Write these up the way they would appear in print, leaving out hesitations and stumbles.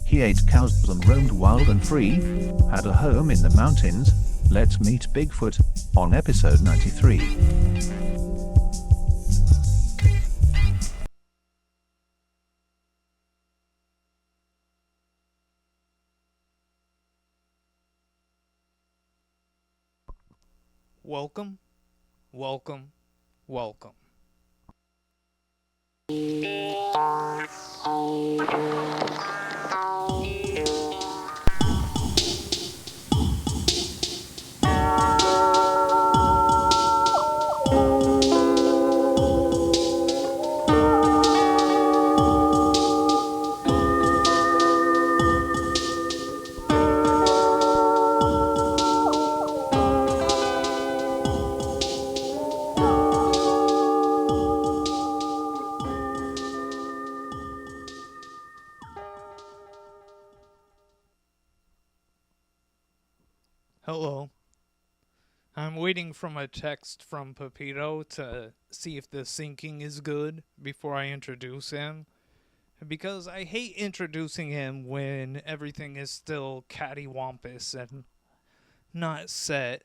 He ate cows and roamed wild and free, had a home in the mountains. Let's meet Bigfoot on episode 93. Welcome, welcome, welcome. Hello. I'm waiting for a text from Pepito to see if the syncing is good before I introduce him. Because I hate introducing him when everything is still cattywampus and not set.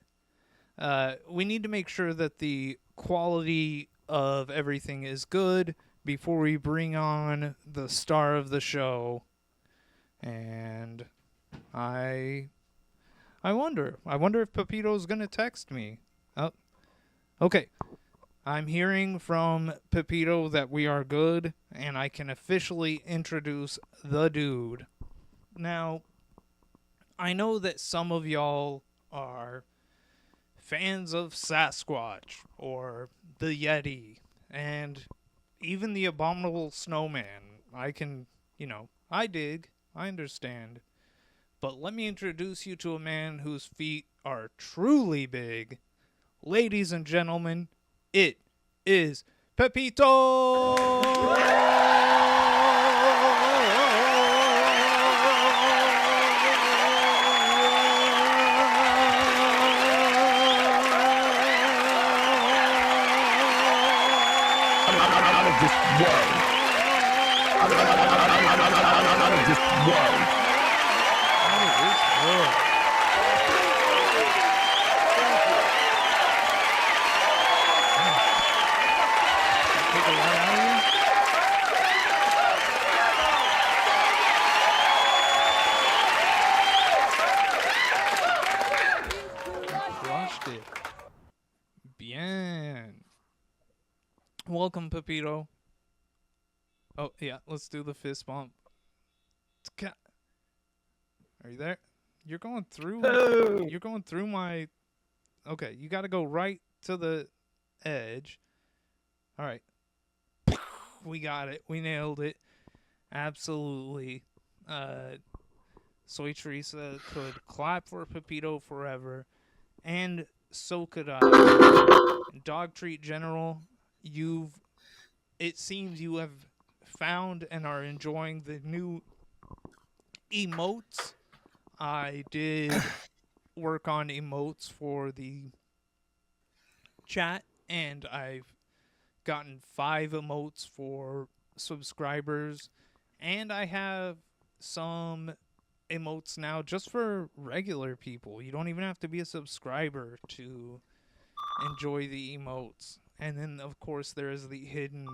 We need to make sure that the quality of everything is good before we bring on the star of the show. And I wonder if Pepito's gonna text me. Oh, okay. I'm hearing from Pepito that we are good, and I can officially introduce the dude. Now, I know that some of y'all are fans of Sasquatch, or the Yeti, and even the Abominable Snowman. I dig, I understand. But let me introduce you to a man whose feet are truly big. Ladies and gentlemen, it is Pepito! Crushed it. Bien. Welcome, Pepito. Oh, yeah, let's do the fist bump. Are you there? You're going through my... Okay, you gotta go right to the edge. Alright. We got it. We nailed it. Absolutely. Soy Teresa could clap for Pepito forever. And so could I. Dog Treat General, it seems you have found and are enjoying the new emotes. I did work on emotes for the chat, and I've gotten 5 emotes for subscribers, and I have some emotes now just for regular people. You don't even have to be a subscriber to enjoy the emotes. And then, of course, there is the hidden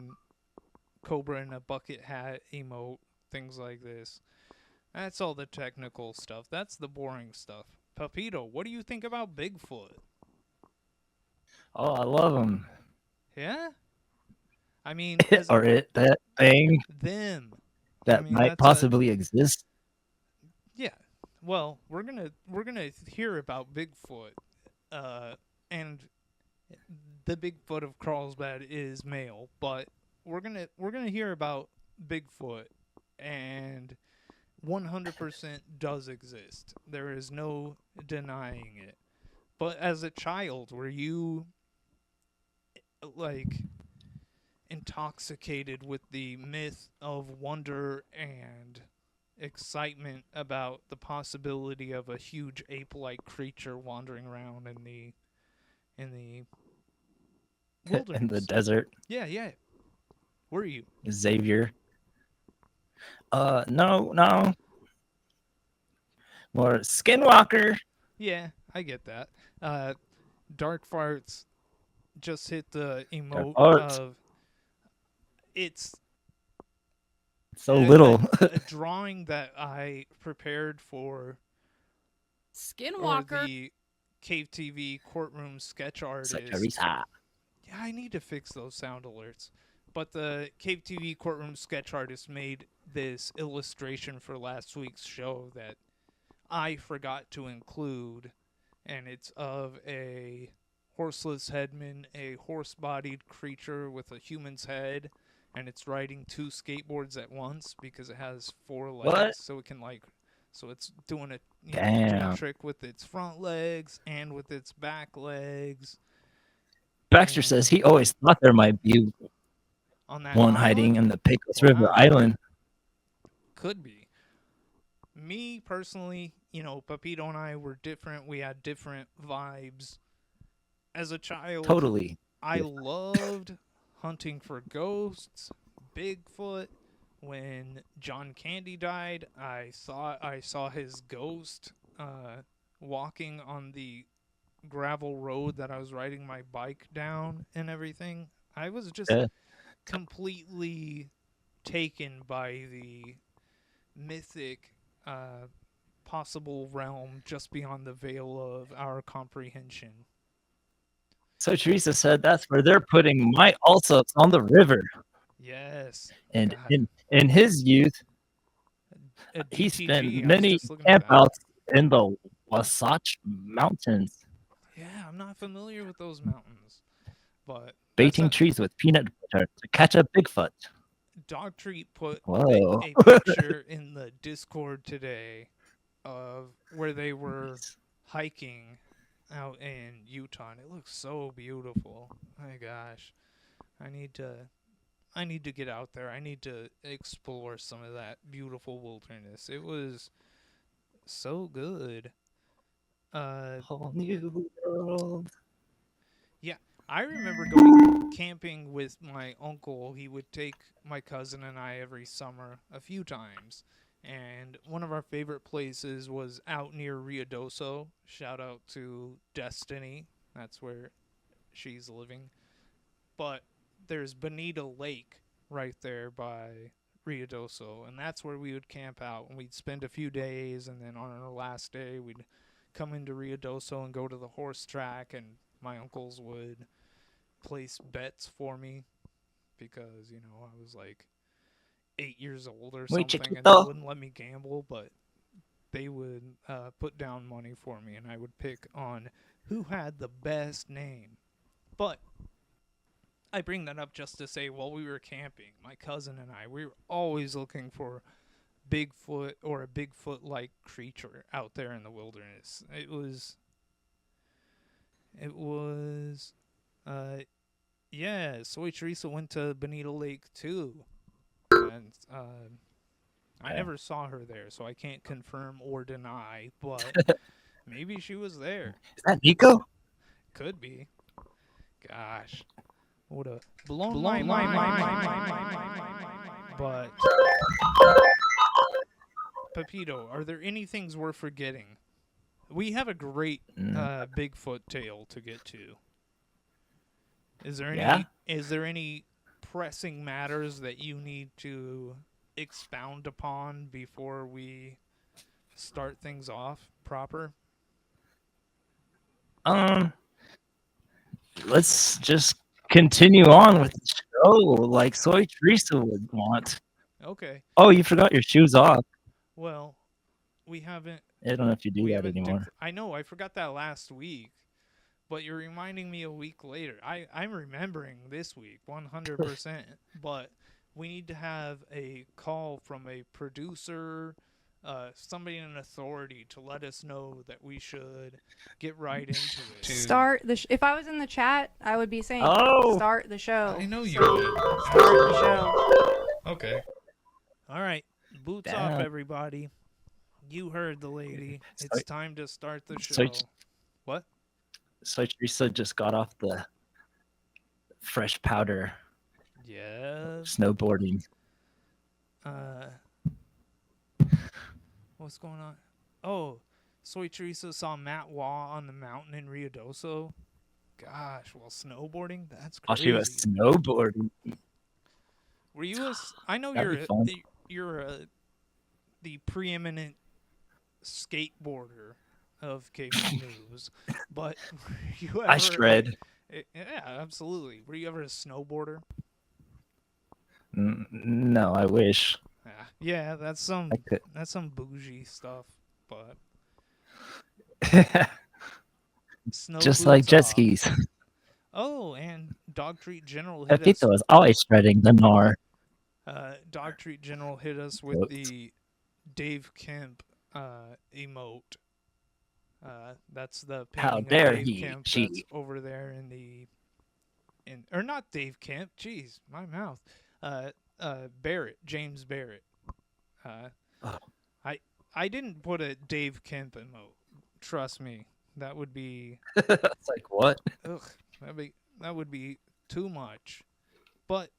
Cobra in a bucket hat emote, things like this. That's all the technical stuff. That's the boring stuff. Papito, what do you think about Bigfoot? Oh, I love them. Yeah? I mean, as a Or that thing them. I that mean, might that's a possibly exist. yeah. Well, we're gonna hear about Bigfoot, uh, and the Bigfoot of Carlsbad is male, but we're gonna hear about Bigfoot, and 100% does exist. There is no denying it. But as a child, were you like intoxicated with the myth of wonder and excitement about the possibility of a huge ape-like creature wandering around in the In the wilderness? desert, Yeah, yeah. Were you? Xavier. No, no, more Skinwalker. Yeah, I get that. Uh, Dark Farts just hit the Dark emote arts. of it's So a, little. a, a drawing that I prepared for, or Skinwalker. the Cave TV courtroom sketch Such a artist. risa. Yeah, I need to fix those sound alerts. But the Cave TV courtroom sketch artist made this illustration for last week's show that I forgot to include, and it's of a horseless headman, a horse-bodied creature with a human's head, and it's riding 2 skateboards at once because it has 4 legs, What? so it's doing a jump Damn. trick with its front legs and with its back legs, Baxter says he and always thought there might be on that one hiding island. in the Pecos River Wow, Island. could be. Me personally, Pepito and I were different. We had different vibes. As a child, Totally. I loved hunting for ghosts, Bigfoot. When John Candy died, I thought I saw his ghost walking on the gravel road that I was riding my bike down and everything. I was just Yeah. completely taken by the mythic possible realm just beyond the veil of our comprehension. So Teresa said that's where they're putting my Allsops on the river. Yes. And God. in his youth, A he spent DTG. I was many just looking at that. campouts in the Wasatch Mountains, Yeah, I'm not familiar with those mountains, but that's baiting a trees with peanut butter to catch a Bigfoot. Dog Treat put Whoa. a picture in the Discord today of where they were hiking out in Utah, and it looks so beautiful. My gosh, I need to I need to get out there. I need to explore some of that beautiful wilderness. It was so good. Whole new world. Yeah, I remember going camping with my uncle. He would take my cousin and I every summer a few times. And one of our favorite places was out near Ruidoso. Shout out to Destiny. That's where she's living. But there's Bonita Lake right there by Ruidoso. And that's where we would camp out. And we'd spend a few days. And then on our last day, we'd come into Ruidoso and go to the horse track. And my uncles would place bets for me because I was like 8 years old or Muy something, and they chiquito. wouldn't let me gamble, but they would put down money for me, and I would pick on who had the best name. But I bring that up just to say, while we were camping, my cousin and I, we were always looking for Bigfoot or a Bigfoot-like creature out there in the wilderness. It was uh, yeah, Soy Teresa went to Bonita Lake too, and I Yeah. never saw her there, so I can't confirm or deny. But maybe she was there. Is that Nico? Could be. Gosh, would have blown my mind. But Pepito, are there any things we're forgetting? We have a great Bigfoot tale to get to. Is there any pressing matters that you need to expound upon before we start things off proper? Let's just continue on with the show like Soy Teresa would want. Okay. Oh, you forgot your shoes off. Well, we haven't. I don't know if you do We that haven't. anymore. I know. I forgot that last week, but you're reminding me a week later. I'm remembering this week 100%. But we need to have a call from a producer, somebody in authority to let us know that we should get right into it. Start the. If I was in the chat, I would be saying, Oh. "Start the show." I know you So, would. Start the show. Okay. All right. Boots Damn. off, everybody. You heard the lady. It's Soy- time to start the show. Soy- What? Soy Teresa just got off the fresh powder Yeah. snowboarding. What's going on? Oh, Soy Teresa saw Matt Waugh on the mountain in Ruidoso. Gosh, while snowboarding? That's While crazy. she was snowboarding. Were you a? I know That'd be fun. you're the preeminent skateboarder of cable news, but were you ever? I shred. Yeah, absolutely. Were you ever a snowboarder? No, I wish. Yeah, that's some I could. bougie stuff, but snow Just like boots jet off. skis. Oh, and Dog Treat General hit us. Pepito is always shredding the gnar. Dog Treat General hit us with the Dave Kemp emote. That's the How painting dare of Dave he, Kemp she. that's over there or not Dave Kemp. Jeez, my mouth. Barrett, James Barrett. I didn't put a Dave Kemp emote. Trust me, that would be. It's like, what? Ugh, that would be too much. But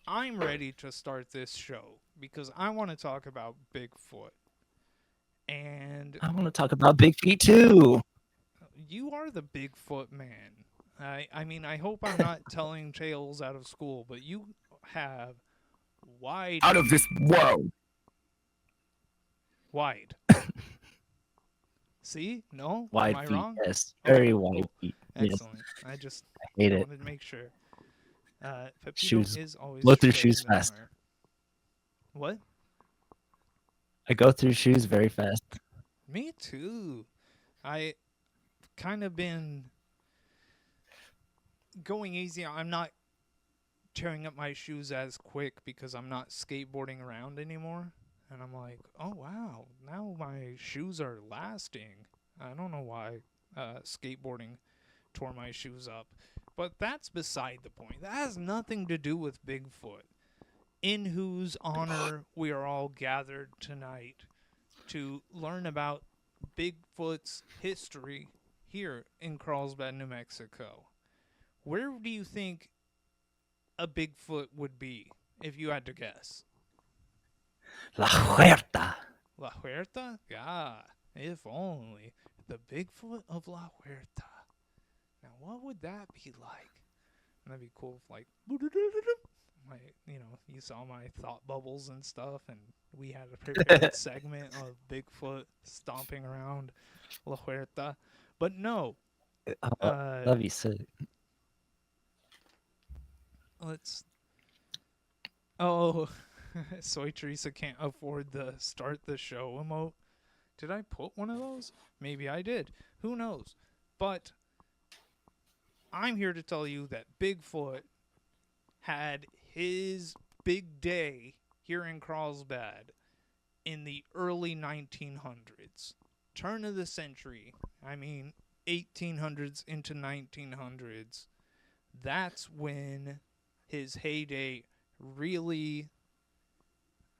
I'm ready to start this show because I want to talk about Bigfoot. And I want to talk about Big Feet too. you are the Bigfoot man. I mean, I hope I'm not telling tales out of school, but you have wide Out of this world. wide. See? No? Wide Am I feet, wrong? yes. Okay, Very cool. wide feet. Yes. Excellent. I just Hate it. wanted to make sure. Pepito Shoes. is always Blow through shredding shoes the fast. gnar. What? I go through shoes very fast. Me too. I kind of been going easy. I'm not tearing up my shoes as quick because I'm not skateboarding around anymore. And I'm like, oh wow, now my shoes are lasting. I don't know why skateboarding tore my shoes up. But that's beside the point. That has nothing to do with Bigfoot, in whose honor we are all gathered tonight to learn about Bigfoot's history here in Carlsbad, New Mexico. Where do you think a Bigfoot would be if you had to guess? La Huerta. La Huerta? Yeah, if only. The Bigfoot of La Huerta. Now, what would that be like? That'd be cool if, like, you saw my thought bubbles and stuff, and we had a prepared segment of Bigfoot stomping around La Huerta. But no. That'd be sick. Oh, Soy Teresa can't afford the start the show emote. Did I put one of those? Maybe I did. Who knows? But I'm here to tell you that Bigfoot had his big day here in Carlsbad in the early 1900s. Turn of the century. I mean, 1800s into 1900s. That's when his heyday really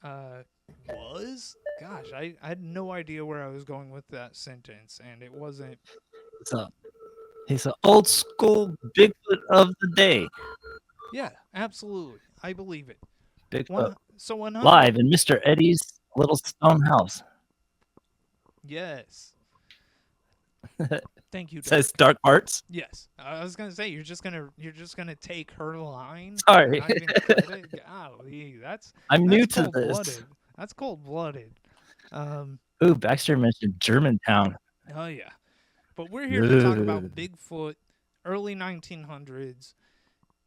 was. Gosh, I had no idea where I was going with that sentence, and it wasn't. So He's an old school Bigfoot of the day. Yeah, absolutely. I believe it. Bigfoot. So 100. Live in Mr. Eddie's little stone house. Yes. Thank you, Doc. Says Dark Arts. Yes, I was gonna say you're just gonna take her line. Sorry. Not even credit. Golly, I'm new that's to this. cold-blooded. That's cold-blooded. Ooh, Baxter mentioned Germantown. Oh yeah, but we're here to talk Ugh. about Bigfoot, early 1900s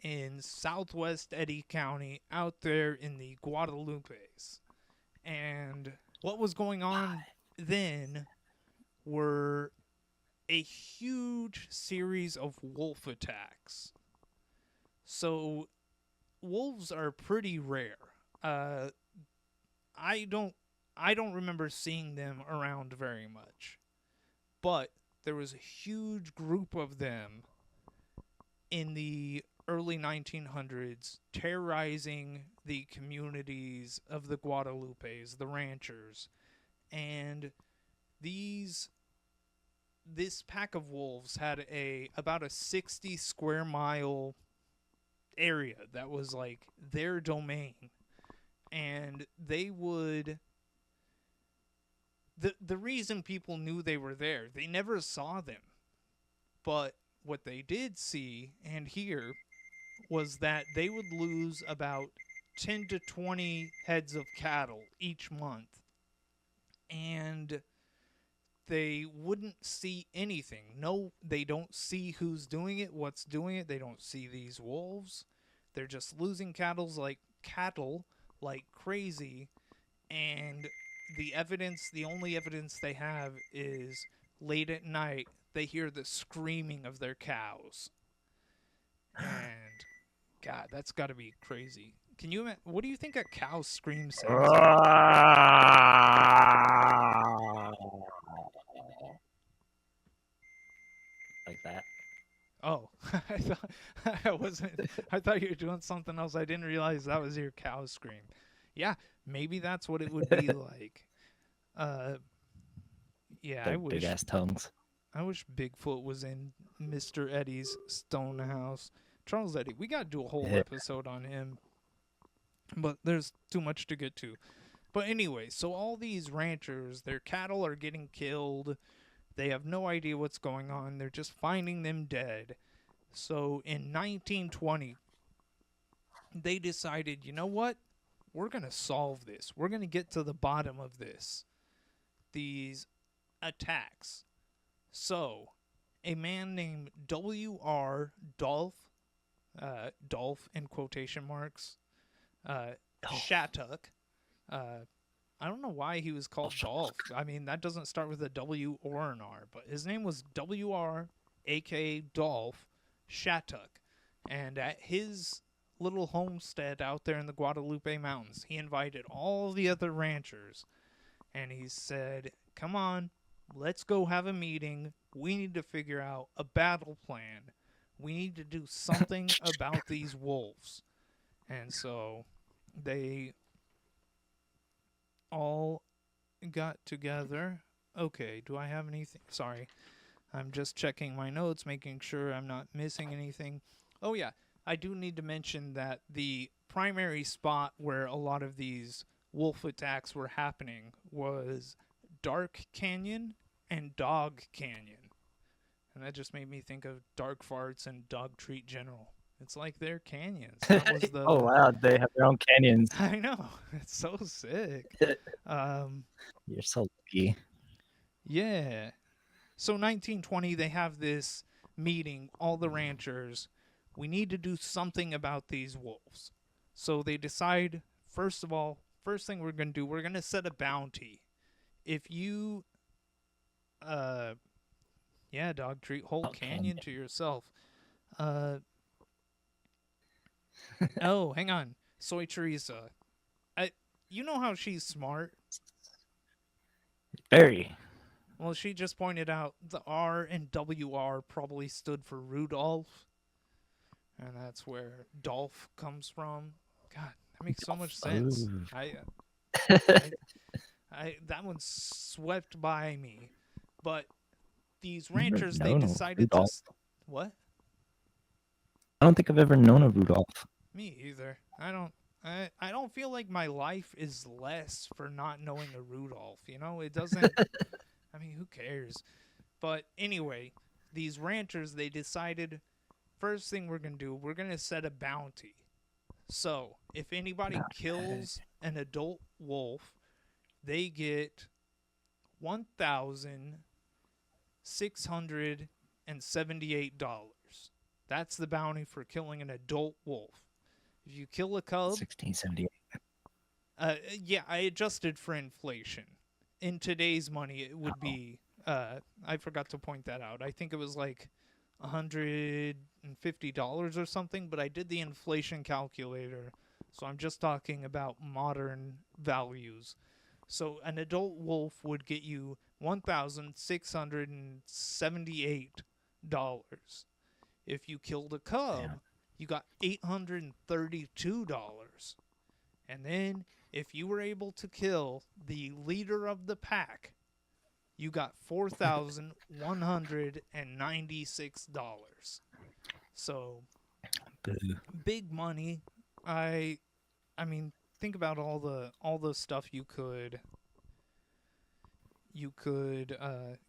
in Southwest Eddy County, out there in the Guadalupes, and what was going on then were a huge series of wolf attacks. So wolves are pretty rare. I don't remember seeing them around very much. But there was a huge group of them in the early 1900s terrorizing the communities of the Guadalupes, the ranchers. And this pack of wolves had about a 60 square mile area that was like their domain, and they would the reason people knew they were there, they never saw them, but what they did see and hear was that they would lose about 10 to 20 heads of cattle each month, and they wouldn't see anything. No, they don't see who's doing it, what's doing it. They don't see these wolves. They're just losing cattle like crazy. And the only evidence they have is late at night, they hear the screaming of their cows. And God, that's got to be crazy. Can you imagine? What do you think a cow scream sounds like? Like that. Oh, I thought you were doing something else. I didn't realize that was your cow scream. Yeah, maybe that's what it would be like. Yeah, Their big ass tongues. I wish Bigfoot was in Mr. Eddie's stone house. Charles Eddie, we gotta do a whole episode on him, but there's too much to get to. But anyway, so all these ranchers, their cattle are getting killed. They have no idea what's going on. They're just finding them dead. So in 1920, they decided, you know what? We're going to solve this. We're going to get to the bottom of this. These attacks. So a man named W.R. Dolph in quotation marks, Shattuck, I don't know why he was called Dolph. I mean, that doesn't start with a W or an R, but his name was W.R., a.k.a. Dolph Shattuck. And at his little homestead out there in the Guadalupe Mountains, he invited all the other ranchers, and he said, come on, let's go have a meeting. We need to figure out a battle plan. We need to do something about these wolves. And so they all got together. Okay, do I have anything? Sorry, I'm just checking my notes, making sure I'm not missing anything. Oh yeah, I do need to mention that the primary spot where a lot of these wolf attacks were happening was Dark Canyon and Dog Canyon. And that just made me think of Dark Farts and Dog Treat General. It's like their canyons. That was the... Oh wow, they have their own canyons. I know. It's so sick. You're so lucky. Yeah. So 1920, they have this meeting, all the ranchers. We need to do something about these wolves. So they decide, first of all, first thing we're going to do, we're going to set a bounty. If you, Dog Treat, whole canyon to yourself. Oh, hang on. Soy Teresa. You know how she's smart? Very. Well, she just pointed out the R and WR probably stood for Rudolph. And that's where Dolph comes from. God, that makes so much sense. That one swept by me. But these ranchers, they decided to... What? I don't think I've ever known a Rudolph. Me either. I don't feel like my life is less for not knowing a Rudolph. You know, it doesn't. I mean, who cares? But anyway, these ranchers, they decided, first thing we're gonna do, we're gonna set a bounty. So if anybody kills an adult wolf, they get $1,678. That's the bounty for killing an adult wolf. If you kill a cub, 1678. yeah, I adjusted for inflation. In today's money, it would be. I forgot to point that out. I think it was like $150 or something, but I did the inflation calculator, so I'm just talking about modern values. So an adult wolf would get you $1,678. If you killed a cub, Damn. you got $832. And then if you were able to kill the leader of the pack, you got $4,196. So Boo. big money. I mean, think about all the stuff you could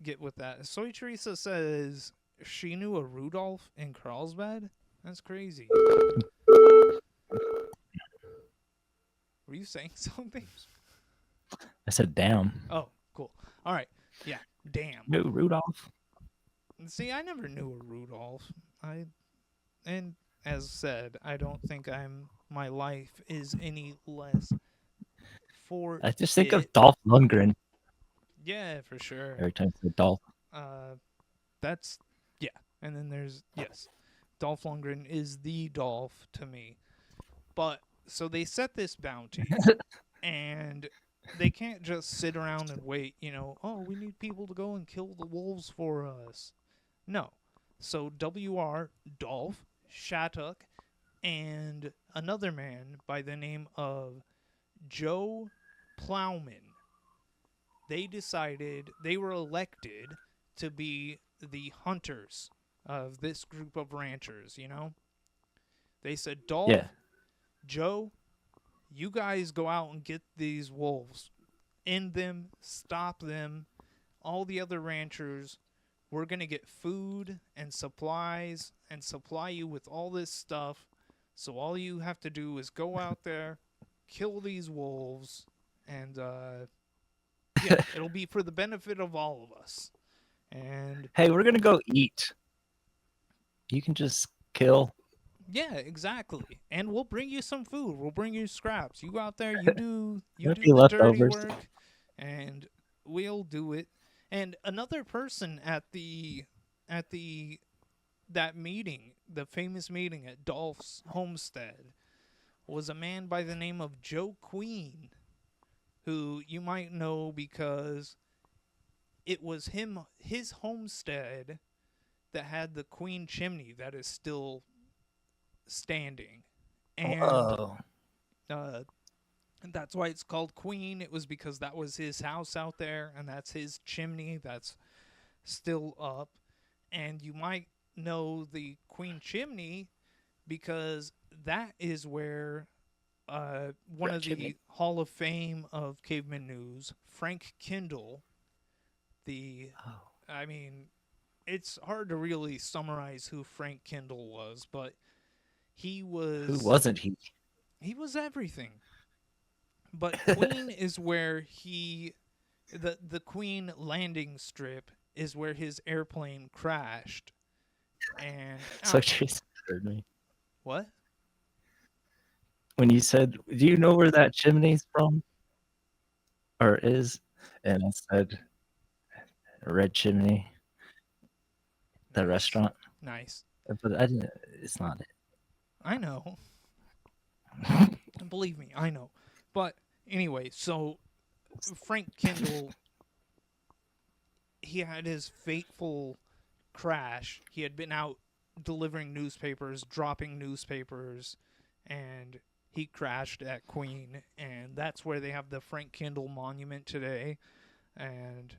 get with that. Soy Teresa says she knew a Rudolph in Carlsbad. That's crazy. Were you saying something? I said, damn. Oh, cool. All right. Yeah. Damn. No, Rudolph. See, I never knew a Rudolph. And as said, I don't think my life is any less for I just think of it. Dolph Lundgren Yeah, for sure. every time I say Dolph. That's yeah. And then there's yes. Dolph Lundgren is the Dolph to me. But so they set this bounty and they can't just sit around and wait, oh, we need people to go and kill the wolves for us. No. So WR, Dolph, Shattuck, and another man by the name of Joe Plowman, they decided they were elected to be the hunters of this group of ranchers, They said, Dolph, Yeah. Joe, you guys go out and get these wolves. End them, stop them. All the other ranchers, we're going to get food and supplies and supply you with all this stuff. So all you have to do is go out there, kill these wolves, and yeah, it'll be for the benefit of all of us. And Hey, we're gonna go eat. You can just kill. yeah, exactly. And we'll bring you some food. We'll bring you scraps. You go out there, you do There'll the be dirty leftovers. work, and we'll do it. And another person at that meeting, the famous meeting at Dolph's homestead, was a man by the name of Joe Queen, who you might know because it was his homestead that had the Queen chimney that is still standing. And Whoa. that's why it's called Queen. It was because that was his house out there, and that's his chimney that's still up. And you might know the Queen chimney because that is where one Red of the chimney. Hall of Fame of Caveman News, Frank Kindle, I mean, it's hard to really summarize who Frank Kindle was, but he was... Who wasn't he? He was everything. But Queen is where the Queen landing strip is where his airplane crashed. And So Jason heard me. what? When you said, do you know where that chimney's from? Or is? And I said, Red Chimney, the Nice. restaurant. Nice. But I didn't, it's not it. I know. Believe me, I know. But anyway, so Frank Kindle, he had his fateful crash. He had been out delivering newspapers, dropping newspapers, and he crashed at Queen, and that's where they have the Frank Kindle monument today. And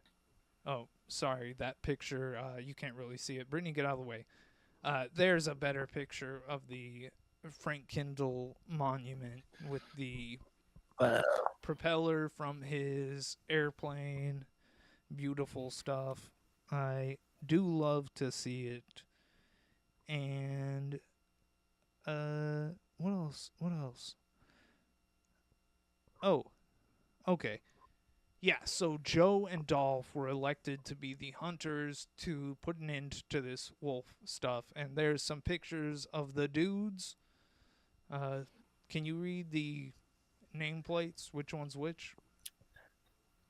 oh, sorry, that picture, you can't really see it. Brittany, get out of the way. There's a better picture of the Frank Kindle monument with the propeller from his airplane. Beautiful stuff. I do love to see it. And what else? What else? Oh, okay. Yeah, so Joe and Dolph were elected to be the hunters to put an end to this wolf stuff. And there's some pictures of the dudes. Can you read the nameplates? Which one's which?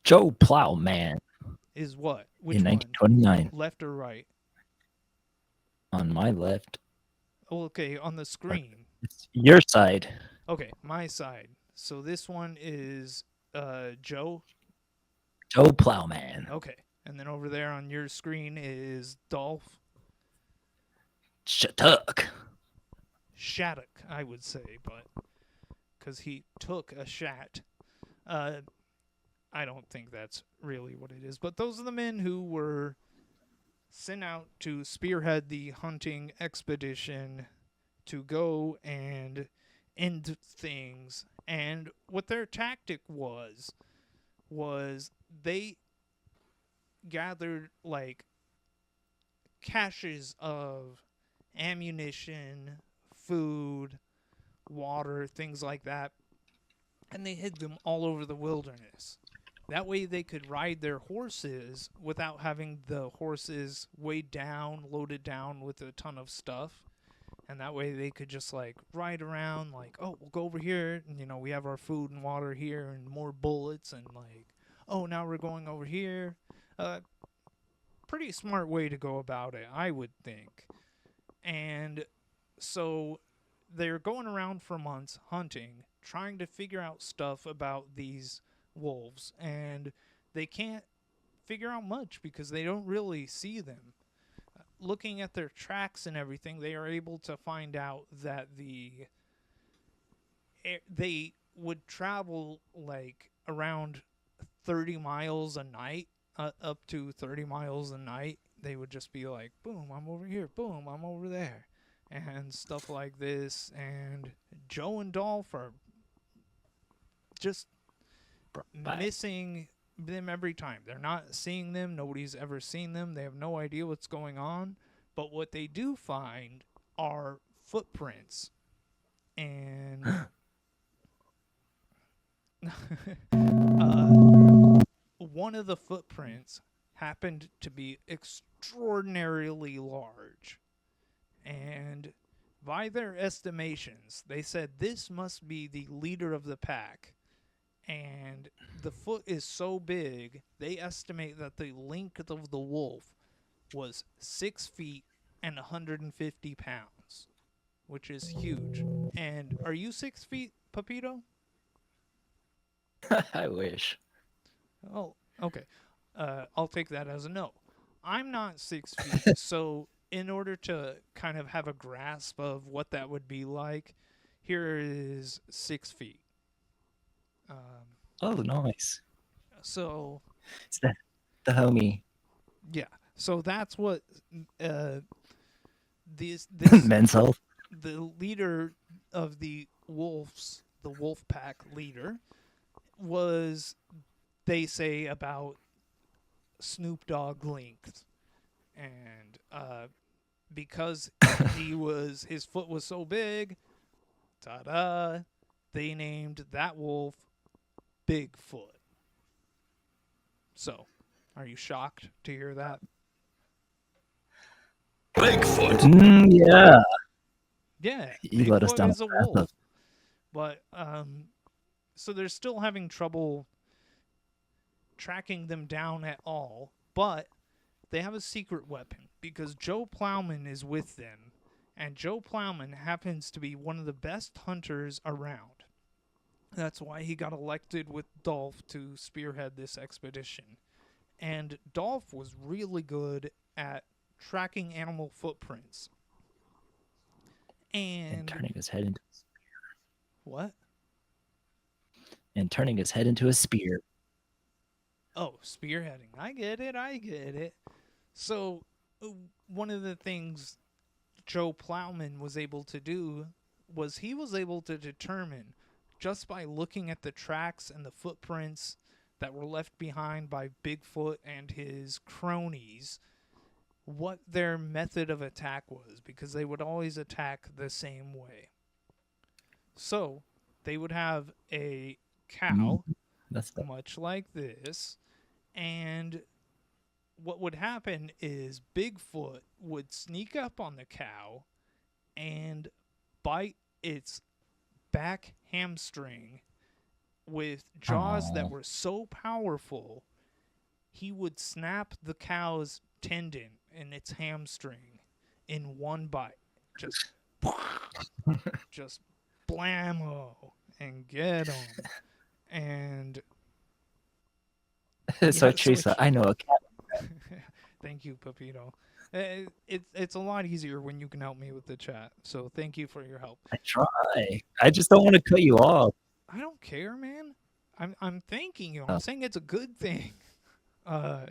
Joe Plowman Is what? Which in one? 1929. Left or right? On my left. Oh, okay, on the screen. It's your side. Okay, my side. So this one is Joe. Joe Plowman. Okay. And then over there on your screen is Dolph. Shattuck. Shattuck, I would say, but because he took a shat. I don't think that's really what it is. But those are the men who were sent out to spearhead the hunting expedition to go and end things. And what their tactic was they gathered like caches of ammunition, food, water, things like that, and they hid them all over the wilderness. That way they could ride their horses without having the horses weighed down, loaded down with a ton of stuff. And that way they could just like ride around like, oh, we'll go over here and we have our food and water here and more bullets and like, oh, now we're going over here. Pretty smart way to go about it, I would think. And so they're going around for months hunting, trying to figure out stuff about these wolves, and they can't figure out much because they don't really see them. Looking at their tracks and everything, they are able to find out that they would travel like around 30 miles a night, up to 30 miles a night. They would just be like, boom, I'm over here, boom, I'm over there, and stuff like this. And Joe and Dolph are just missing them every time. They're not seeing them. Nobody's ever seen them. They have no idea what's going on. But what they do find are footprints. And one of the footprints happened to be extraordinarily large. And by their estimations, they said this must be the leader of the pack. And the foot is so big, they estimate that the length of the wolf was 6 feet and 150 pounds, which is huge. And are you 6 feet, Pepito? I wish. Oh, okay. I'll take that as a no. I'm not 6 feet, so in order to kind of have a grasp of what that would be like, here is 6 feet. Oh, nice. So It's the homie. yeah, so that's what this Men's health. the leader of the wolves, the wolf pack leader, was, they say, about Snoop Dogg length, and because his foot was so big, ta-da, they named that wolf Bigfoot. So, are you shocked to hear that? Bigfoot. Yeah. Yeah, You let us Bigfoot down is a the path wolf. of- But so they're still having trouble tracking them down at all. But they have a secret weapon because Joe Plowman is with them, and Joe Plowman happens to be one of the best hunters around. That's why he got elected with Dolph to spearhead this expedition. And Dolph was really good at tracking animal footprints. and turning his head into What? and turning his head into a spear. Oh, spearheading. I get it. So, one of the things Joe Plowman was able to do was he was able to determine, just by looking at the tracks and the footprints that were left behind by Bigfoot and his cronies, what their method of attack was, because they would always attack the same way. So they would have a cow, That's the much like this, and what would happen is Bigfoot would sneak up on the cow and bite its back hamstring with jaws that were so powerful, he would snap the cow's tendon in its hamstring in one bite. Just blammo and get 'em. And so yeah, Teresa, I know a cat. thank you, Pepito. It's a lot easier when you can help me with the chat. So thank you for your help. I try. I just don't want to cut you off. I don't care, man. I'm thanking you. I'm saying it's a good thing. All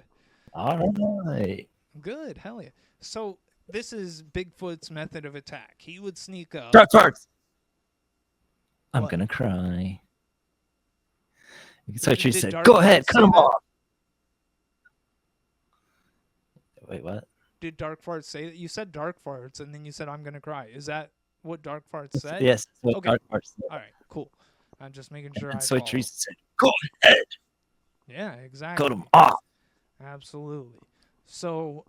right. Good, hell yeah. So this is Bigfoot's method of attack. He would sneak up. Dark farts. I'm What? gonna cry. So she Did said, Dark "Go ahead, Farts cut say them that? off." Wait, what? Did Dark Farts say that? You said Dark Farts, and then you said I'm gonna cry. Is that what Dark Farts said? Yes. That's what Okay. Dark farts said. All right, cool. I'm just making sure And I so follow. Teresa said, "Go ahead, Yeah, exactly. cut them off." Absolutely. So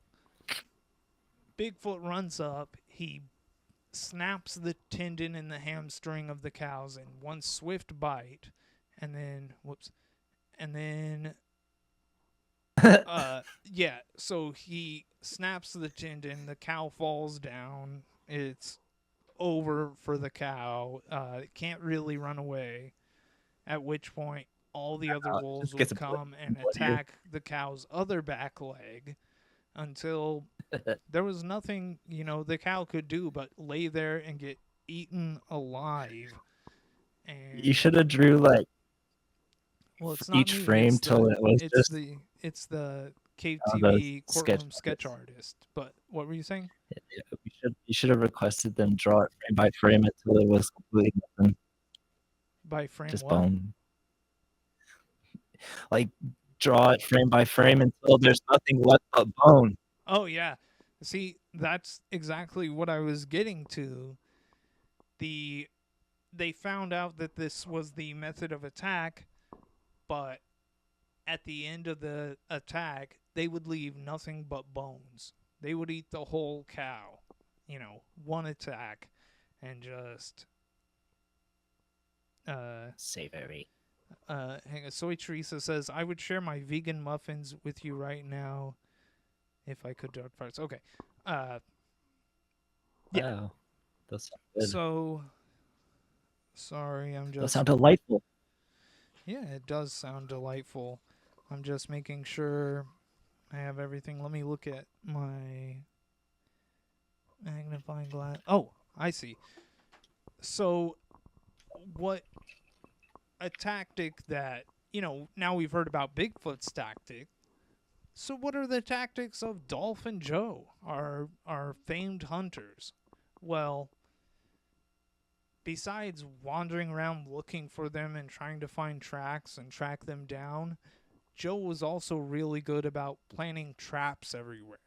Bigfoot runs up. He snaps the tendon in the hamstring of the cows in one swift bite, and then yeah. So he snaps the tendon. The cow falls down. It's over for the cow. It can't really run away. At which point, all the other wolves gets would a come and bloodier. attack the cow's other back leg until there was nothing, the cow could do but lay there and get eaten alive. And You should have drew like well, it's not each me, frame it's till the, it was it's just the it's the the KTV sketch courtroom sketch artist. artist. But what were you saying? You should have requested them draw it frame by frame until it was completely nothing, By frame just what? bone. Like draw it frame by frame until there's nothing left but bone. Oh yeah. See, that's exactly what I was getting to. They found out that this was the method of attack, but at the end of the attack, they would leave nothing but bones. They would eat the whole cow, one attack, and just Savory. hang on. Soy Teresa says, I would share my vegan muffins with you right now if I could. Dark farts. Okay. Yeah. Wow. Those sound good. So sorry, I'm Those just sound delightful. yeah, it does sound delightful. I'm just making sure I have everything. Let me look at my magnifying glass. Oh, I see. So what a tactic that, now we've heard about Bigfoot's tactic. So what are the tactics of Dolphin Joe, our famed hunters? Well, besides wandering around looking for them and trying to find tracks and track them down, Joe was also really good about planting traps everywhere.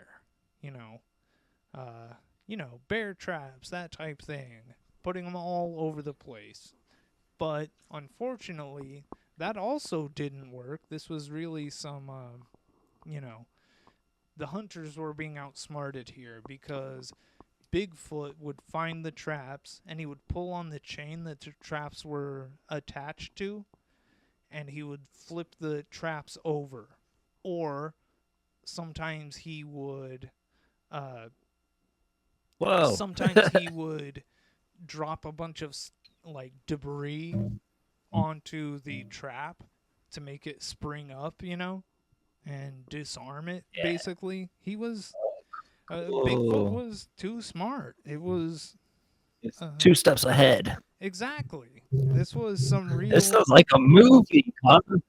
Bear traps, that type thing. Putting them all over the place. But unfortunately, that also didn't work. This was really some, the hunters were being outsmarted here because Bigfoot would find the traps and he would pull on the chain that the traps were attached to, and he would flip the traps over. Or sometimes he would sometimes he would drop a bunch of debris onto the trap to make it spring up, and disarm it. Yeah. Basically, he was Cool. Bigfoot was too smart. It was It's 2 steps ahead. exactly. This was some real. This sounds like a movie, Connor.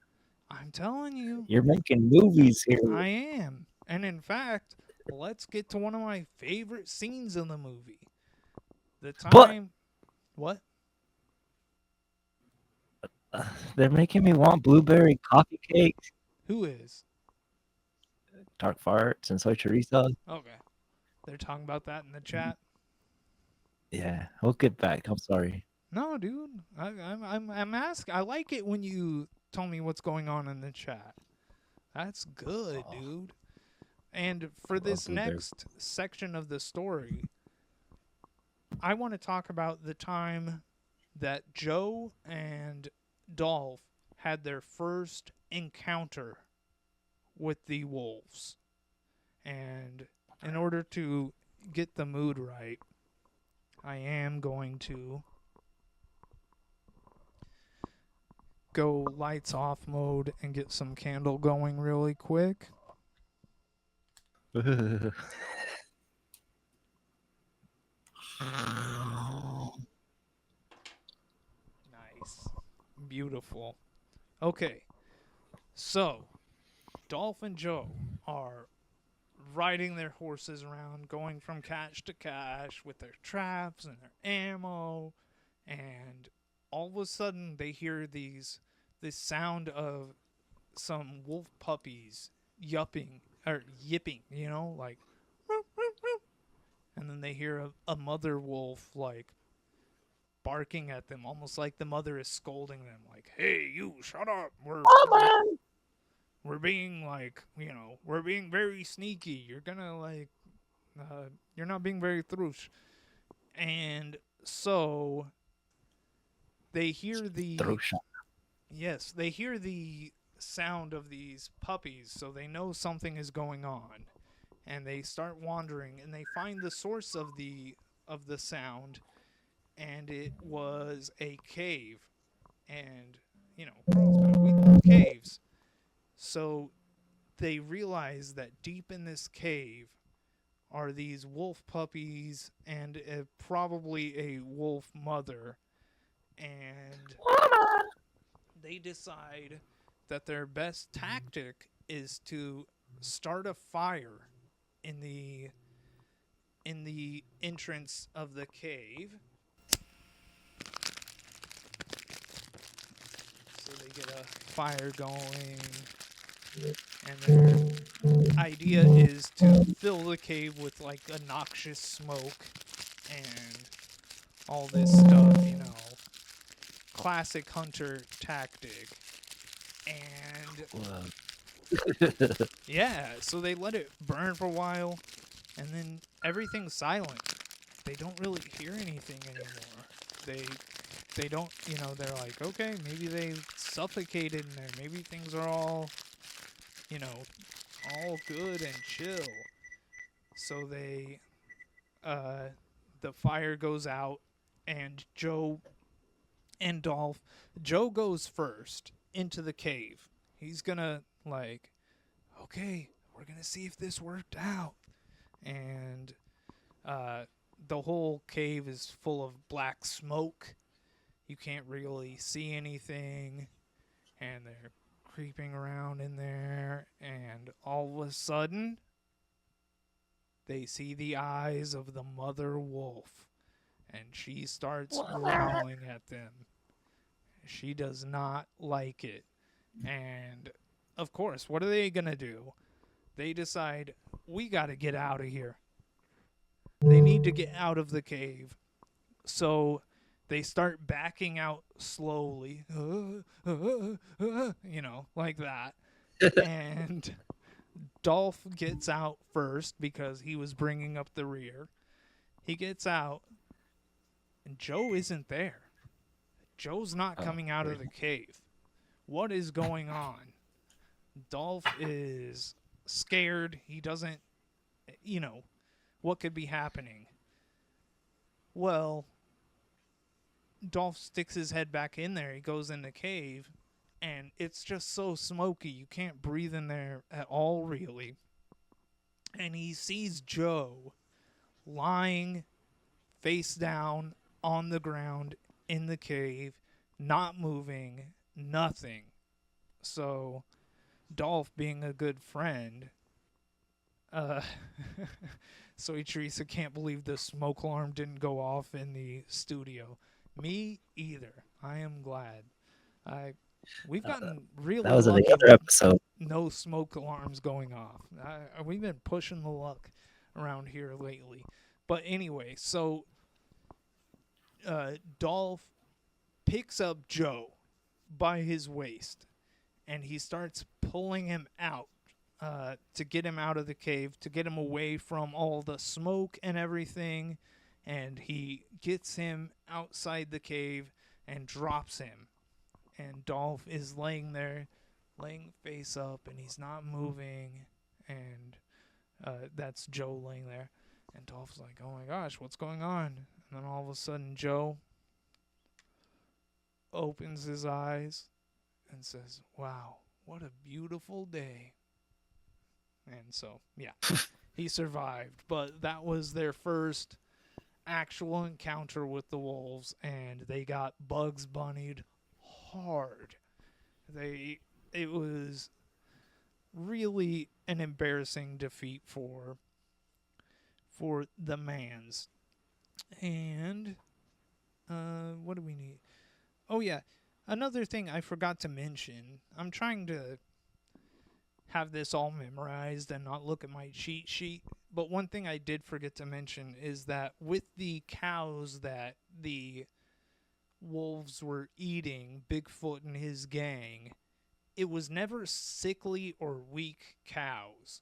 I'm telling you, You're making movies here. I am. And in fact, let's get to one of my favorite scenes in the movie. The But- time. What? They're making me want blueberry coffee cakes, Who is? dark farts, and soy chorizo. Okay. They're talking about that in the chat. Yeah, we'll get back. I'm sorry. No, dude. I'm asking. I like it when you tell me what's going on in the chat. That's good, dude. And for love this blueberry. next section of the story, I want to talk about the time that Joe and Dolph had their first encounter with the wolves. And in order to get the mood right, I am going to go lights off mode and get some candle going really quick. Nice. Beautiful. Okay. So, Dolph and Joe are riding their horses around, going from cache to cache with their traps and their ammo, and all of a sudden they hear this sound of some wolf puppies yupping or yipping, like, and then they hear a mother wolf like barking at them, almost like the mother is scolding them, like, "Hey, you, shut up! We're being like, we're being very sneaky. You're gonna like, you're not being very throush." And so they hear Throw shot. yes, they hear the sound of these puppies, so they know something is going on, and they start wandering, and they find the source of the sound, and it was a cave, and Carlsbad, we love caves, so they realize that deep in this cave are these wolf puppies and probably a wolf mother, and they decide that their best tactic is to start a fire in the entrance of the cave. So they get a fire going, and their idea is to fill the cave with like a noxious smoke and all this stuff, classic hunter tactic. And yeah, so they let it burn for a while, and then everything's silent. They don't really hear anything anymore. They don't, they're like, okay, maybe they suffocated in there. Maybe things are all, all good and chill. So they, the fire goes out, and Joe and Dolph, Joe goes first into the cave. He's gonna, like, okay, we're gonna see if this worked out. And, the whole cave is full of black smoke. You can't really see anything, and they're creeping around in there, and all of a sudden, they see the eyes of the mother wolf, and she starts growling at them. She does not like it. And, of course, what are they going to do? They decide, we got to get out of here. They need to get out of the cave. So they start backing out slowly, like that. And Dolph gets out first because he was bringing up the rear. He gets out, and Joe isn't there. Joe's not coming out of the cave. What is going on? Dolph is scared. He doesn't, what could be happening? Well, Dolph sticks his head back in there. He goes in the cave, and it's just so smoky. You can't breathe in there at all, really. And he sees Joe lying face down on the ground in the cave, not moving, nothing. So Dolph, being a good friend, Uh, Soy Teresa can't believe the smoke alarm didn't go off in the studio. Me either. I am glad. I we've gotten really That was in the lucky other with episode. no smoke alarms going off. We've been pushing the luck around here lately. But anyway, so Dolph picks up Joe by his waist and he starts pulling him out to get him out of the cave, to get him away from all the smoke and everything. And he gets him outside the cave and drops him. And Dolph is laying there, laying face up, and he's not moving. And that's Joe laying there. And Dolph's like, oh my gosh, what's going on? And then all of a sudden, Joe opens his eyes and says, wow, what a beautiful day. And so, yeah, he survived. But that was their first actual encounter with the wolves, and they got Bugs Bunnied hard. It was really an embarrassing defeat for the Mans. And what do we need? Oh yeah, another thing I forgot to mention. I'm trying to have this all memorized and not look at my cheat sheet. But one thing I did forget to mention is that with the cows that the wolves were eating, Bigfoot and his gang, it was never sickly or weak cows.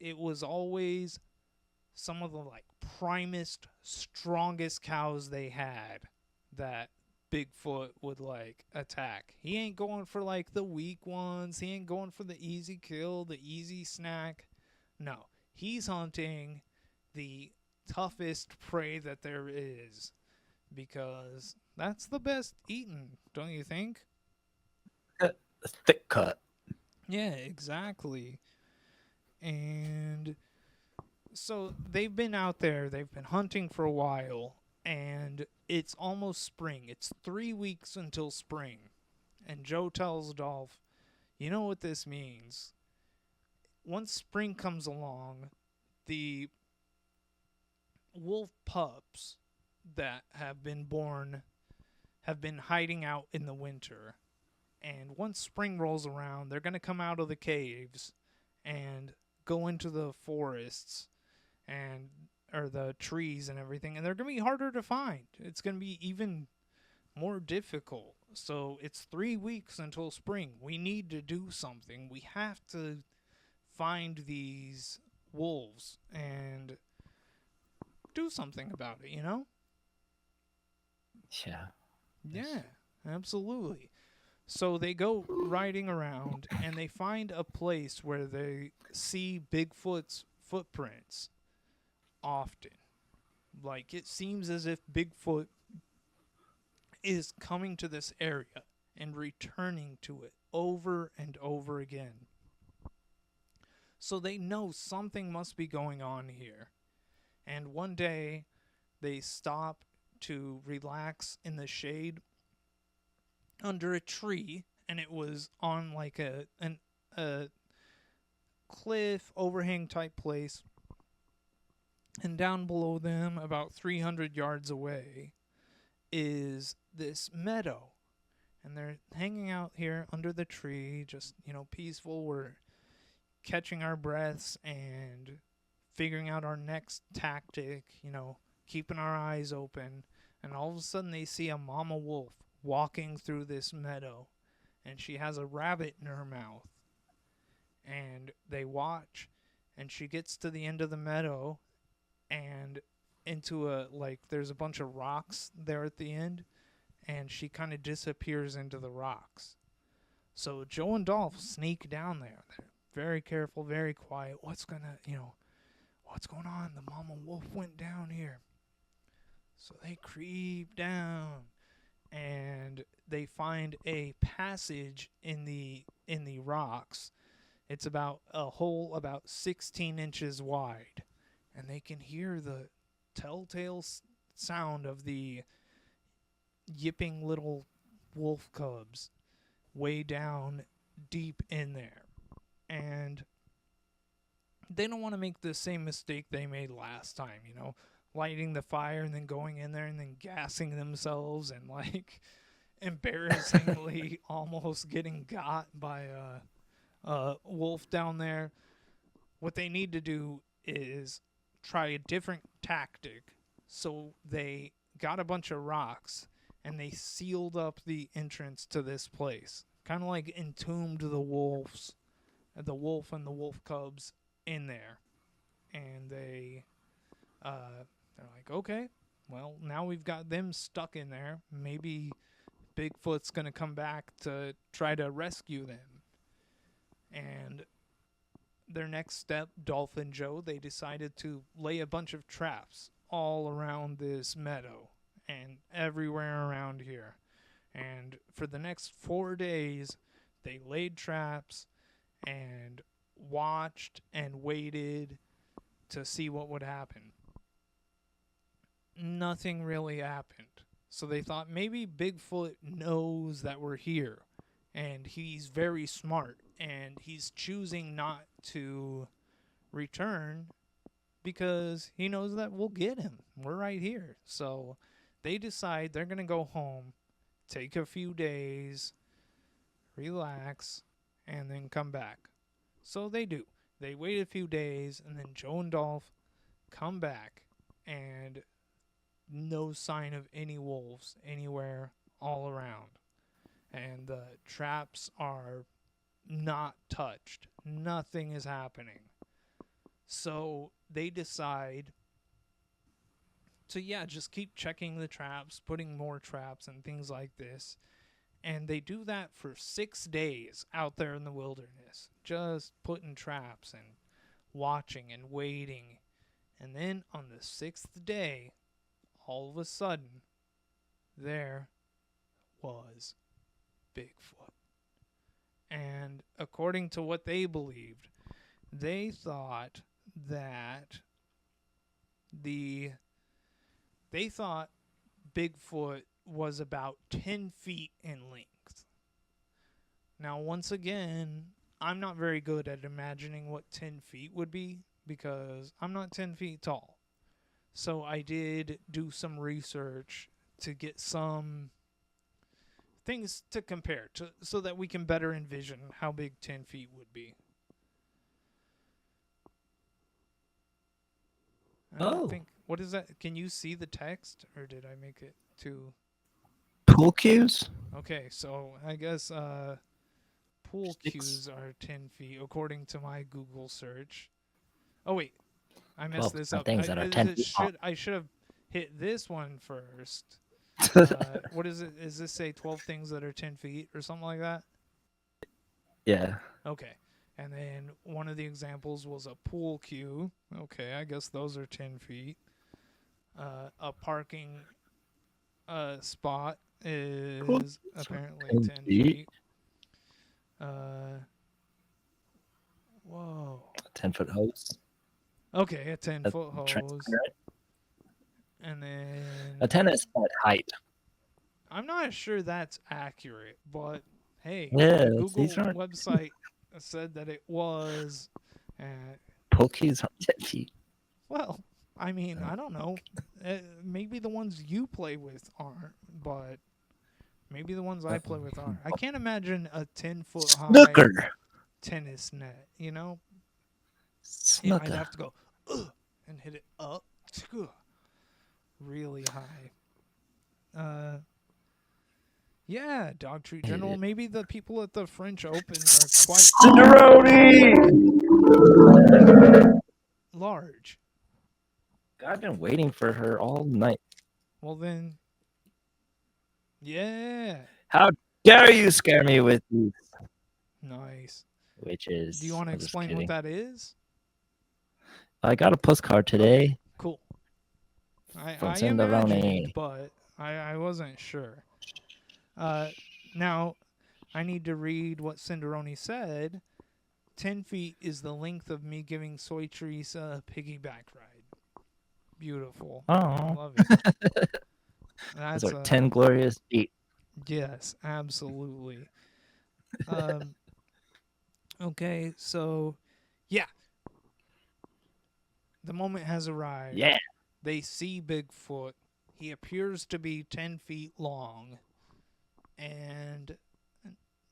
It was always some of the like primest, strongest cows they had that Bigfoot would like attack. He ain't going for like the weak ones. He ain't going for the easy kill, the easy snack. No, he's hunting the toughest prey that there is because that's the best eating, don't you think? A thick cut. Yeah, exactly. And so they've been out there, they've been hunting for a while, and it's almost spring. It's 3 weeks until spring. And Joe tells Dolph, you know what this means? Once spring comes along, the wolf pups that have been born have been hiding out in the winter. And once spring rolls around, they're going to come out of the caves and go into the forests and or the trees and everything, and they're going to be harder to find. It's going to be even more difficult. So it's 3 weeks until spring. We need to do something. We have to find these wolves and do something about it, you know? Yeah. Yeah, absolutely. So they go riding around and they find a place where they see Bigfoot's footprints often. Like it seems as if Bigfoot is coming to this area and returning to it over and over again. So they know something must be going on here. And one day they stop to relax in the shade under a tree, and it was on like a cliff overhang type place. And down below them, about 300 yards away, is this meadow. And they're hanging out here under the tree, just, peaceful. We're catching our breaths and figuring out our next tactic, keeping our eyes open. And all of a sudden they see a mama wolf walking through this meadow. And she has a rabbit in her mouth. And they watch, and she gets to the end of the meadow and into there's a bunch of rocks there at the end, and she kind of disappears into the rocks. So Joe and Dolph sneak down there. They're very careful, very quiet. What's going on? The mama wolf went down here. So they creep down, and they find a passage in the rocks. It's about a hole about 16 inches wide, and they can hear the telltale sound of the yipping little wolf cubs way down deep in there. And they don't want to make the same mistake they made last time, lighting the fire and then going in there and then gassing themselves and like embarrassingly almost getting got by a wolf down there. What they need to do is try a different tactic. So they got a bunch of rocks and they sealed up the entrance to this place. Kind of like entombed the wolf and the wolf cubs in there. And they're like, okay, well, now we've got them stuck in there. Maybe Bigfoot's going to come back to try to rescue them. And their next step, Dolphin Joe, they decided to lay a bunch of traps all around this meadow and everywhere around here. And for the next 4 days, they laid traps and watched and waited to see what would happen. Nothing really happened. So they thought maybe Bigfoot knows that we're here and he's very smart and he's choosing not to return because he knows that we'll get him. We're right here. So they decide they're going to go home, take a few days, relax, and then come back. So they do. They wait a few days, and then Joe and Dolph come back, and no sign of any wolves anywhere all around. And the traps are not touched. Nothing is happening. So they decide to, just keep checking the traps, putting more traps and things like this. And they do that for 6 days out there in the wilderness, just putting traps and watching and waiting. And then on the 6th day, all of a sudden, there was Bigfoot. And according to what they believed, they thought that Bigfoot was about 10 feet in length. Now, once again, I'm not very good at imagining what 10 feet would be because I'm not 10 feet tall. So I did do some research to get some things to compare to so that we can better envision how big 10 feet would be. I don't think. What is that? Can you see the text, or did I make it too? Pool cues? Okay, so I guess pool cues are 10 feet according to my Google search. Oh wait, I messed this up. Things that are 10 feet tall. I should have hit this one first. What is it? Is this say 12 things that are 10 feet or something like that? Yeah. Okay. And then one of the examples was a pool cue. Okay, I guess those are 10 feet. A parking spot is apparently 10 feet. Whoa. 10-foot hose. Okay, a 10-foot hose. And then a tennis net height. I'm not sure that's accurate, but hey, yeah, the Google website said that it was. Pool cues are 10 feet. Well, I mean, I don't know. Maybe the ones you play with aren't, but maybe the ones I play with are. I can't imagine a 10-foot high Snooker tennis net, Snooker. I'd have to go and hit it up really high. Yeah, Dog Treat General. Maybe the people at the French Open are quite large. I've been waiting for her all night. Well then, yeah. How dare you scare me with these? Nice. Witches. Do you want to explain what that is? I got a postcard today. Cool. I Cinderoni. imagined, but I wasn't sure. Now, I need to read what Cinderoni said. 10 feet is the length of me giving Soy Teresa a piggyback ride. Beautiful. Oh. I love it. That's like 10 glorious feet. Yes, absolutely. Okay, so, yeah. The moment has arrived. Yeah. They see Bigfoot. He appears to be 10 feet long. And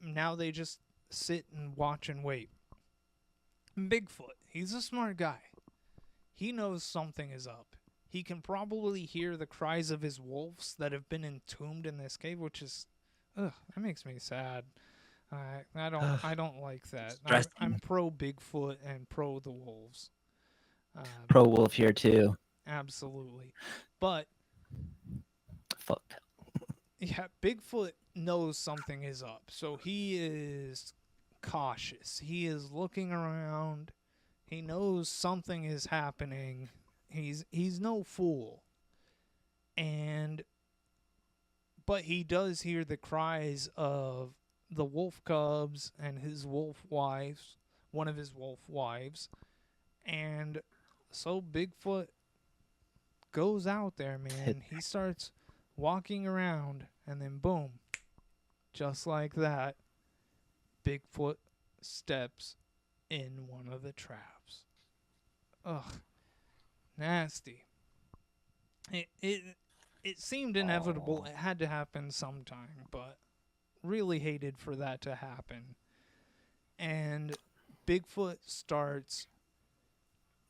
now they just sit and watch and wait. Bigfoot, he's a smart guy. He knows something is up. He can probably hear the cries of his wolves that have been entombed in this cave, which is, that makes me sad. I don't like that. I'm pro Bigfoot and pro the wolves. Pro wolf here too. Absolutely, but Fuck. yeah, Bigfoot knows something is up, so he is cautious. He is looking around. He knows something is happening. He's no fool. But he does hear the cries of the wolf cubs and his wolf wives, one of his wolf wives. And so Bigfoot goes out there, man. He starts walking around, and then boom, just like that, Bigfoot steps in one of the traps. Ugh, nasty. It seemed inevitable. It had to happen sometime, but really hated for that to happen. And Bigfoot starts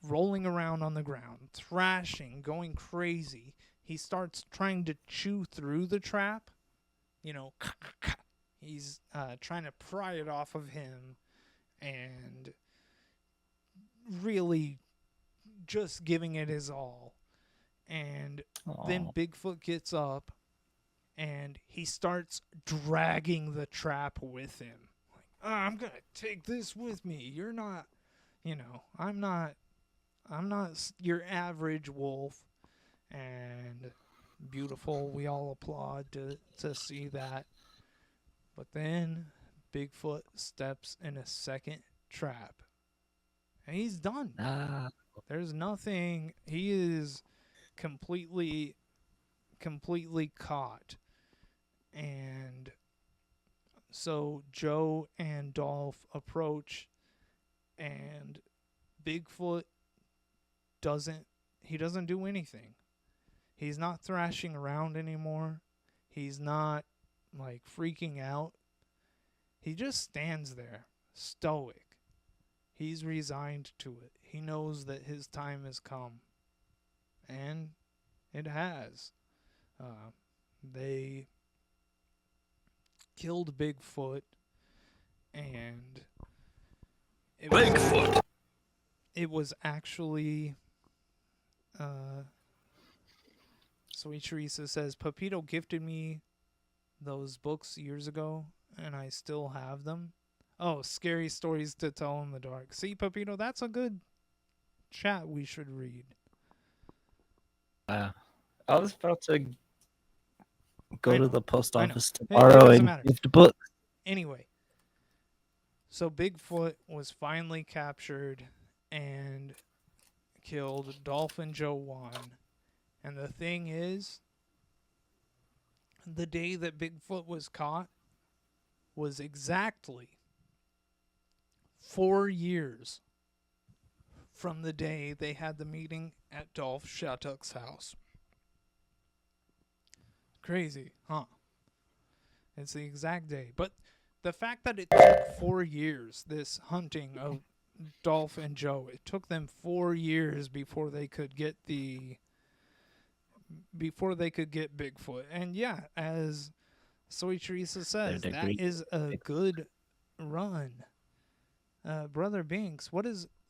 rolling around on the ground, thrashing, going crazy. He starts trying to chew through the trap. You know, he's trying to pry it off of him and really just giving it his all. And then Bigfoot gets up and he starts dragging the trap with him. Like, I'm going to take this with me. You're not, I'm not your average wolf. And beautiful. We all applaud to see that. But then Bigfoot steps in a second trap. And he's done. There's nothing. He is completely caught. And so Joe and Dolph approach, and Bigfoot doesn't do anything. He's not thrashing around anymore. He's not like freaking out. He just stands there, stoic. He's resigned to it. He knows that his time has come. And it has. They killed Bigfoot, and it was actually Sweet Teresa says, Pepito gifted me those books years ago, and I still have them. Oh, Scary Stories to Tell in the Dark. See, Pepito, that's a good chat we should read. I was about to go to the post office It tomorrow doesn't and matter. gift books. Anyway, so Bigfoot was finally captured and killed. Dolph and Joe won. And the thing is, the day that Bigfoot was caught was exactly 4 years from the day they had the meeting at Dolph Shattuck's house. Crazy, huh? It's the exact day. But the fact that it took 4 years, this hunting of Dolph and Joe, it took them 4 years before they could get Bigfoot. And yeah, as Soy Teresa says, that is a good run. Brother Binks,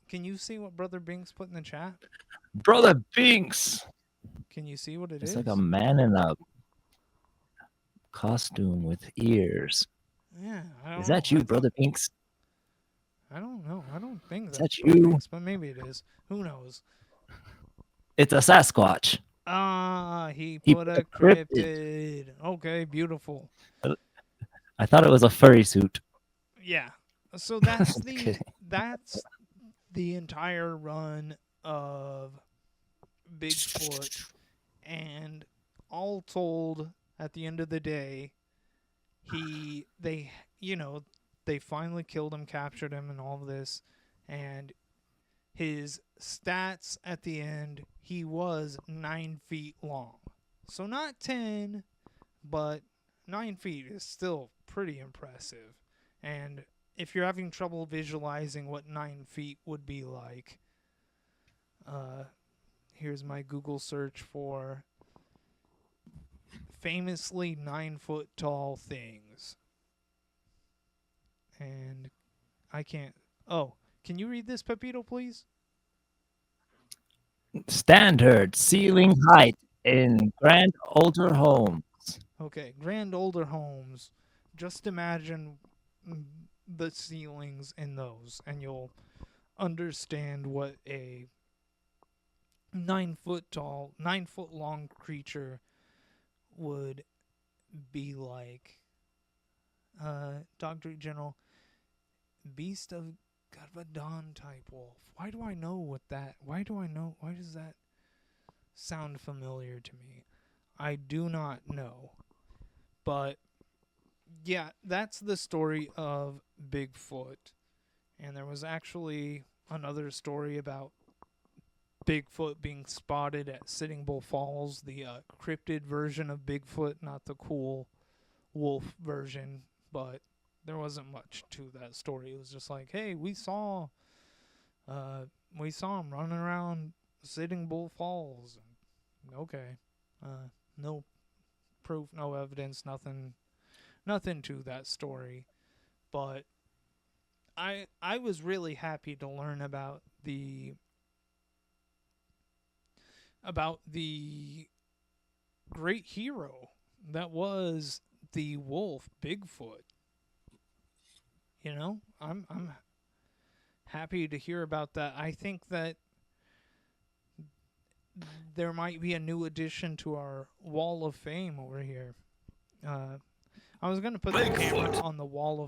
can you see what Brother Binks put in the chat? Brother Binks! Can you see what it It's is? like a man in a costume with ears. Yeah, I don't Is that know. you, Brother Binks? I don't know. I don't think Is that's that Brother you? Binks, but maybe it is. Who knows? It's a Sasquatch. He He put a put a cryptid. Okay, beautiful. I thought it was a furry suit. Yeah. So that's Kidding. that's the entire run of Bigfoot, and all told, at the end of the day, they finally killed him, captured him, and all of this, and his stats at the end, he was 9 feet long. So not 10, but 9 feet is still pretty impressive. And if you're having trouble visualizing what 9 feet would be like, uh, here's my Google search for famously 9 foot tall things. And I can't. Oh, can you read this, Pepito, please? Standard ceiling height in grand older homes. Okay, grand older homes. Just imagine mm, the ceilings in those, and you'll understand what a 9 foot tall, 9 foot long creature would be like. Dr. General, Beast of Gadvadon type wolf. Why do I know what that? Why do I know? Why does that sound familiar to me? I do not know. But yeah, that's the story of Bigfoot. And there was actually another story about Bigfoot being spotted at Sitting Bull Falls, the cryptid version of Bigfoot, not the cool wolf version. But there wasn't much to that story. It was just like, hey, uh, we saw him running around Sitting Bull Falls. Okay, no proof, no evidence, nothing to that story. But I was really happy to learn about the great hero that was the wolf Bigfoot. You know, I'm happy to hear about that. I think that there might be a new addition to our wall of fame over here. Uh, I was gonna put the camera on the wall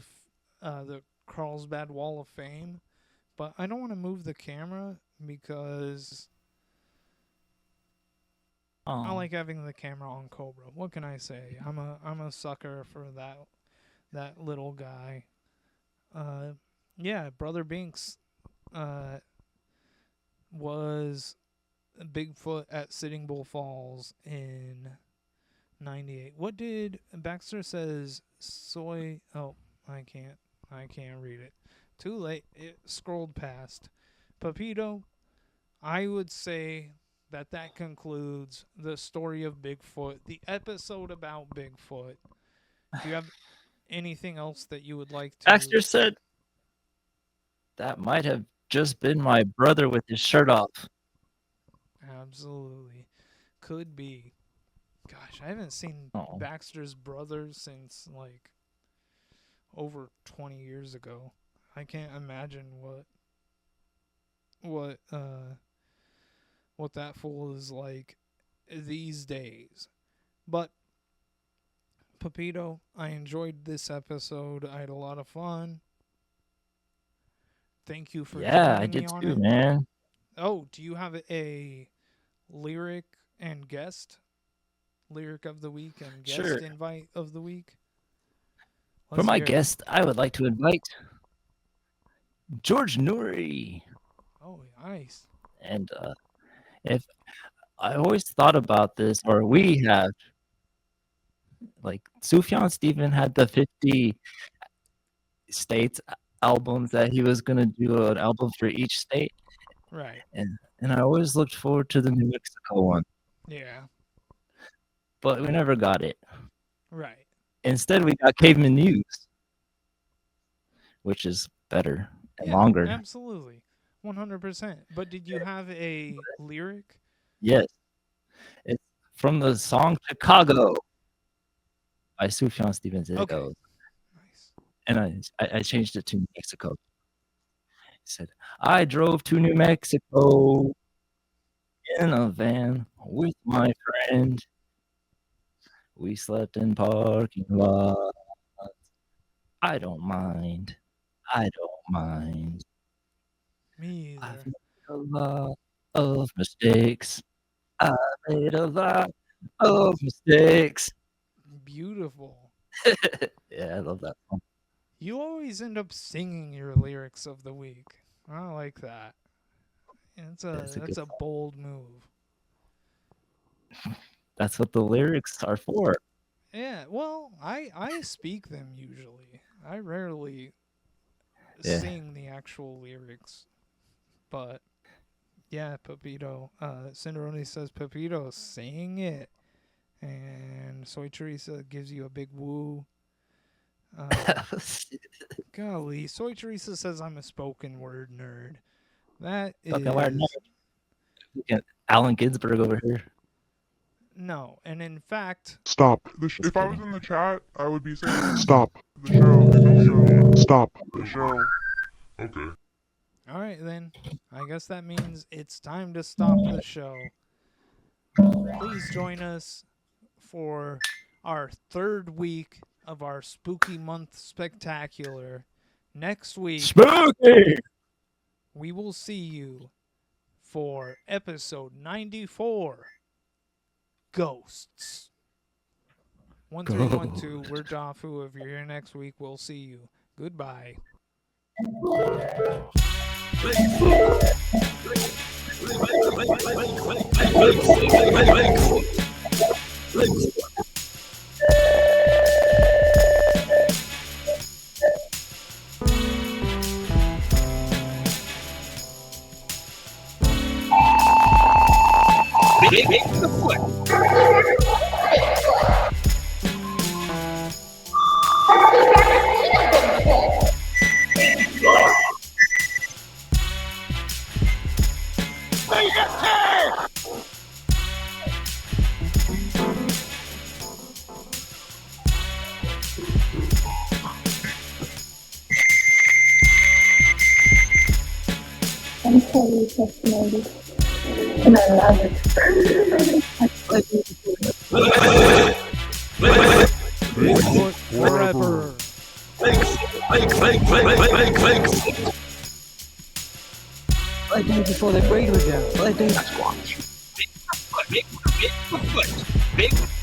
of the Carlsbad Wall of Fame, but I don't want to move the camera because I Oh, like having the camera on Cobra. What can I say? I'm a sucker for that little guy. Uh, yeah, Brother Binks uh, was Bigfoot at Sitting Bull Falls in '98. What did Baxter says? Soy. Oh, I can't read it. Too late. It scrolled past. Pepito, I would say that concludes the story of Bigfoot, the episode about Bigfoot. Do you have anything else that you would like to? Baxter said that might have just been my brother with his shirt off. Absolutely. Could be. Gosh, I haven't seen Oh, Baxter's brother since like over 20 years ago. I can't imagine what uh what that fool is like these days. But Pepito, I enjoyed this episode. I had a lot of fun. Thank you for yeah, I joining me did on too, it. man. Oh, do you have a lyric and guest? Lyric of the week and Sure. guest invite of the week? For Let's my hear it. guest, I would like to invite George Nuri. Oh, nice. And if I always thought about this, or we have, like, Sufjan Stevens had the 50 states albums that he was going to do an album for each state. Right. And I always looked forward to the New Mexico one, Yeah. but we never got it. Right. Instead, we got Caveman News, which is better and Yeah, longer. absolutely. 100%. But did you have a lyric? Yes, it's from the song Chicago by Sufjan Stevens. It Okay. goes, Nice. and I changed it to New Mexico. He said, I drove to New Mexico in a van with my friend. We slept in parking lot. I don't mind. I don't mind. Me I've either. made a lot of mistakes. I made a lot of mistakes. Beautiful. Yeah, I love that song. You always end up singing your lyrics of the week. I like that. That's a bold move. That's what the lyrics are for. Yeah, well, I speak them usually. I rarely Yeah. sing the actual lyrics. But yeah, Pepito. Cinderoni says, Pepito, sing it. And Soy Teresa gives you a big woo. Golly, Soy Teresa says I'm a spoken word nerd. That Fucking word is... nerd. Allen Ginsberg over here. No, and in fact... Stop. Just If I was kidding. in the chat, I would be saying, stop the show. No show. Stop the show. Okay. Alright then, I guess that means it's time to stop the show. Please join us for our 3rd week of our Spooky Month Spectacular. Next week, Spooky! we will see you for episode 94, Ghosts. 1312, we're Dafu. If you're here next week, we'll see you. Goodbye. I'm totally fascinated. And I love it. Bigfoot forever. I do before they breed with you. I do. Bigfoot.